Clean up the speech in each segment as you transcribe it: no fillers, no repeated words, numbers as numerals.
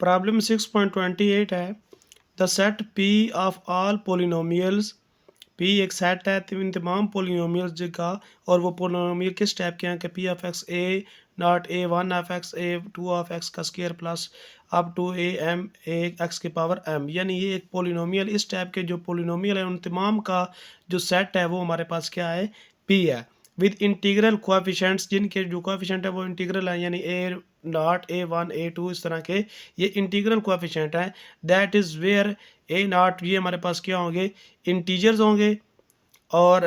Problem 6.28 है the set P of all polynomials. P एक set है इन तमाम पोलिनोमियल्स का, और वो पोलिनोमियल किस टाइप के हैं कि P of X A naught A one of X A two of X का square plus up to A M A X की पावर एम। यानी ये एक पोलिनोमियल, इस टाइप के जो पोलिनोमियल है उन तमाम का जो सेट है वो हमारे पास क्या है, पी है, विद इंटीग्रल कोएफिशिएंट्स, जिनके जो कोएफिशिएंट है वो इंटीग्रल है, यानी A naught A one A two इस तरह के ये इंटीग्रल कोएफिशिएंट हैं। That is where A naught, ये हमारे पास क्या होंगे, इंटीजर्स होंगे, और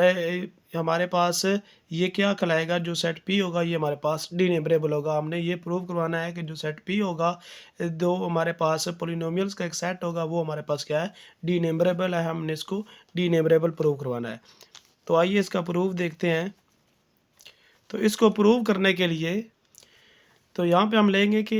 हमारे पास ये क्या कहलाएगा, जो सेट पी होगा ये हमारे पास डीनेबरेबल होगा। हमने ये प्रूव करवाना है कि जो सेट पी होगा, जो हमारे पास पोलिनोमियल्स का एक सेट होगा वो हमारे पास क्या है, डीनेबरेबल है। हमने इसको डीनेबरेबल प्रूव करवाना है। तो आइए इसका प्रूफ देखते हैं। तो इसको प्रूव करने के लिए तो यहाँ पे हम लेंगे कि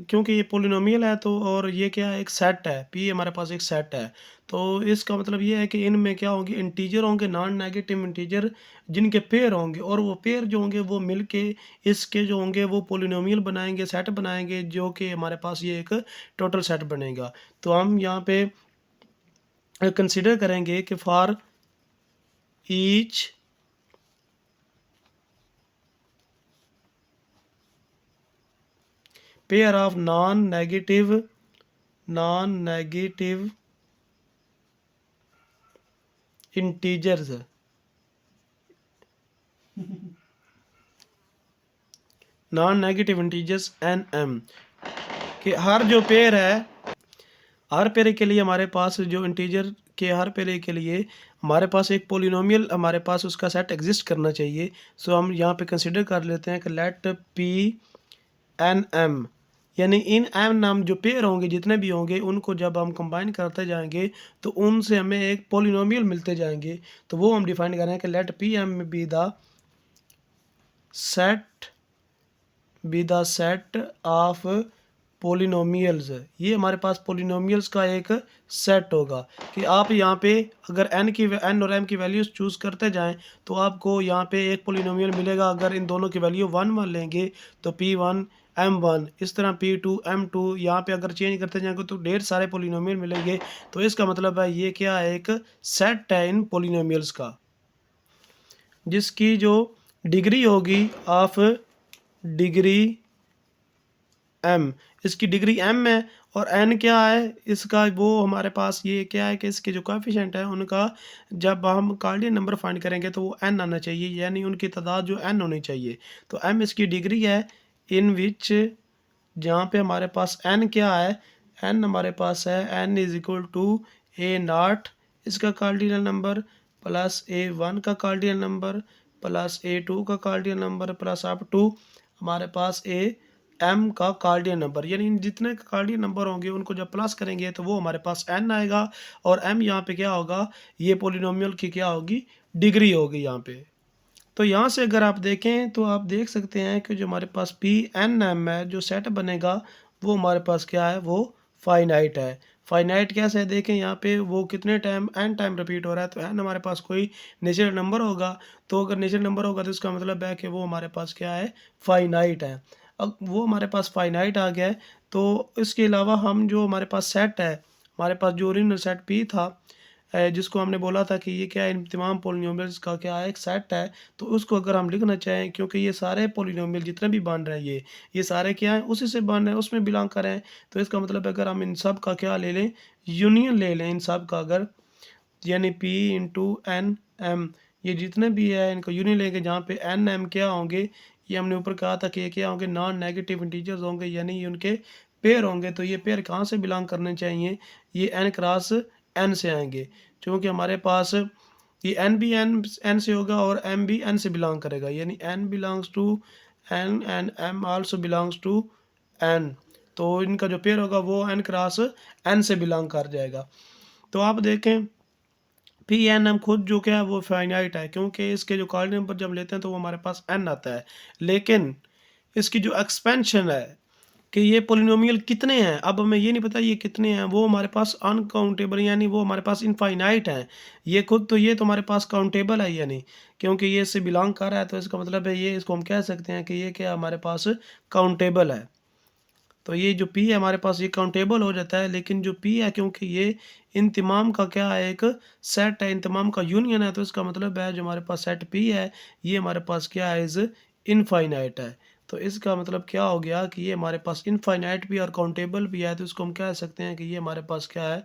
क्योंकि ये पोलिनोमियल है तो, और ये क्या है, एक सेट है, पी हमारे पास एक सेट है, तो इसका मतलब ये है कि इनमें क्या होंगे, इंटीजर होंगे, नॉन नेगेटिव इंटीजर जिनके पेयर होंगे, और वो पेयर जो होंगे वो मिलके इसके जो होंगे वो पोलिनोमियल बनाएंगे, सेट बनाएंगे, जो कि हमारे पास ये एक टोटल सेट बनेगा। तो हम यहाँ पे कंसिडर करेंगे कि for each pair of non-negative integers N M कि हर जो पेयर है, हर पेयर के लिए हमारे पास जो इंटीजर के हर पेयर के लिए हमारे पास एक पोलिनोमियल हमारे पास उसका सेट एग्जिस्ट करना चाहिए। सो हम यहाँ पे कंसिडर कर लेते हैं कि लेट पी एन एम, यानी इन एम नाम जो पेयर होंगे जितने भी होंगे उनको जब हम कंबाइन करते जाएंगे तो उनसे हमें एक पोलिनोमियल मिलते जाएंगे। तो वो हम डिफाइन कर रहे हैं कि let P M be the set of polynomials. ये हमारे पास पोलिनोमियल्स का एक सेट होगा कि आप यहाँ पे अगर एन और एम की वैल्यूज चूज़ करते जाएं तो आपको यहाँ पे एक पोलिनोमियल मिलेगा। अगर इन दोनों की वैल्यू 1 लेंगे तो P1 M1, इस तरह P2 M2, यहाँ पे अगर चेंज करते जाएंगे तो ढेर सारे पोलिनोमियल मिलेंगे। तो इसका मतलब है ये क्या है, एक सेट है इन पोलिनोमियल्स का, जिसकी जो डिग्री होगी ऑफ डिग्री m, इसकी डिग्री m है, और n क्या है इसका, वो हमारे पास ये क्या है कि इसके जो कोएफिशिएंट है उनका जब हम कार्डियल नंबर फाइंड करेंगे तो वो n आना चाहिए, यानी उनकी तादाद जो n होनी चाहिए। तो m इसकी डिग्री है, इन विच जहाँ पे हमारे पास n क्या है, n हमारे पास है n is equal to A naught इसका कार्डियल नंबर प्लस A1 का कार्डियल नंबर प्लस A2 का कार्डियल नंबर प्लस अप टू हमारे पास एम का कार्डियल नंबर, यानी जितने कार्डियल नंबर होंगे उनको जब प्लस करेंगे तो वो हमारे पास n आएगा, और m यहाँ पे क्या होगा, ये पोलिनोमियल की क्या होगी, डिग्री होगी यहाँ पे। तो यहाँ से अगर आप देखें तो आप देख सकते हैं कि जो हमारे पास पी एन एम है, जो सेट बनेगा वो हमारे पास क्या है, वो फाइनाइट है। फाइनाइट कैसे है, देखें यहाँ पे वो कितने टाइम, एन टाइम रिपीट हो रहा है, तो एन हमारे पास कोई नेचुरल नंबर होगा। तो अगर नेचुरल नंबर होगा तो इसका मतलब है कि वो हमारे पास क्या है, फाइनाइट है। अब वो हमारे पास फाइनाइट आ गया है, तो इसके अलावा हम जो हमारे पास सेट है, हमारे पास जो ओरिजिनल सेट पी था, जिसको हमने बोला था कि ये क्या है, इन तमाम पोलिनोमियल्स का क्या है, एक सेट है, तो उसको अगर हम लिखना चाहें, क्योंकि ये सारे पोलिनोमियल जितने भी बन रहे हैं ये सारे क्या हैं, उसी से बन रहे हैं, उसमें बिलोंग कर रहे हैं। तो इसका मतलब अगर हम इन सब का क्या ले लें, यूनियन ले लें इन सब का, अगर यानी P इंटू एन एम, ये जितने भी है इनका यूनियन लेंगे, जहाँ पे एन एम क्या होंगे, ये हमने ऊपर कहा था कि ये क्या होंगे, नॉन नेगेटिव इंटीजर्स होंगे, यानी ये उनके पेयर होंगे। तो ये पेयर कहाँ से बिलोंग करने चाहिए, ये एन क्रॉस एन से आएंगे, क्योंकि हमारे पास ये एन भी एन से होगा और एम भी एन से बिलोंग करेगा, यानी N belongs to N and M also belongs to N. तो इनका जो पेयर होगा वो एन क्रॉस एन से बिलोंग कर जाएगा। तो आप देखें पी एन एम खुद जो क्या है वो फाइनाइट है, क्योंकि इसके जो कार्डियल नंबर जब लेते हैं तो वो हमारे पास एन आता है, लेकिन इसकी जो एक्सपेंशन है कि ये पोलिनोमियल कितने हैं, अब हमें ये नहीं पता ये कितने हैं, वो हमारे पास अनकाउंटेबल, यानी वो हमारे पास इनफाइनाइट हैं। ये खुद तो ये तो हमारे पास काउंटेबल है, यानी क्योंकि ये इससे बिलोंग कर रहा है, तो इसका मतलब है ये, इसको हम कह सकते हैं कि ये क्या हमारे पास काउंटेबल है। तो ये जो P है हमारे पास ये काउंटेबल हो जाता है, लेकिन जो P है क्योंकि ये इंतमाम का क्या है, एक सेट है, इंतमाम का यूनियन है, तो इसका मतलब है जो हमारे पास सेट P है ये हमारे पास क्या है, इज़ इनफाइनाइट है। तो इसका मतलब क्या हो गया कि ये हमारे पास इनफाइनाइट भी और काउंटेबल भी है, तो इसको हम कह सकते हैं कि ये हमारे पास क्या है,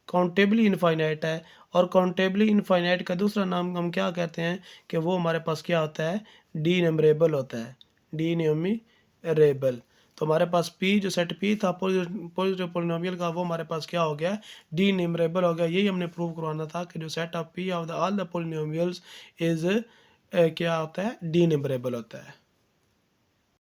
काउंटेबली इनफाइनाइट है। और काउंटेबली इनफाइनाइट का दूसरा नाम हम क्या कहते हैं कि वो हमारे पास क्या होता है, डी नंबरेबल होता है, डी न्यूमरेबल। तो हमारे पास पी जो सेट पी था पॉजिटिव पोलिनोमियल का, वो हमारे पास क्या हो गया, डी न्यूमरेबल हो गया। यही हमने प्रूव करवाना था कि जो set of P of the all the polynomials is क्या होता है, डी नंबरेबल होता है।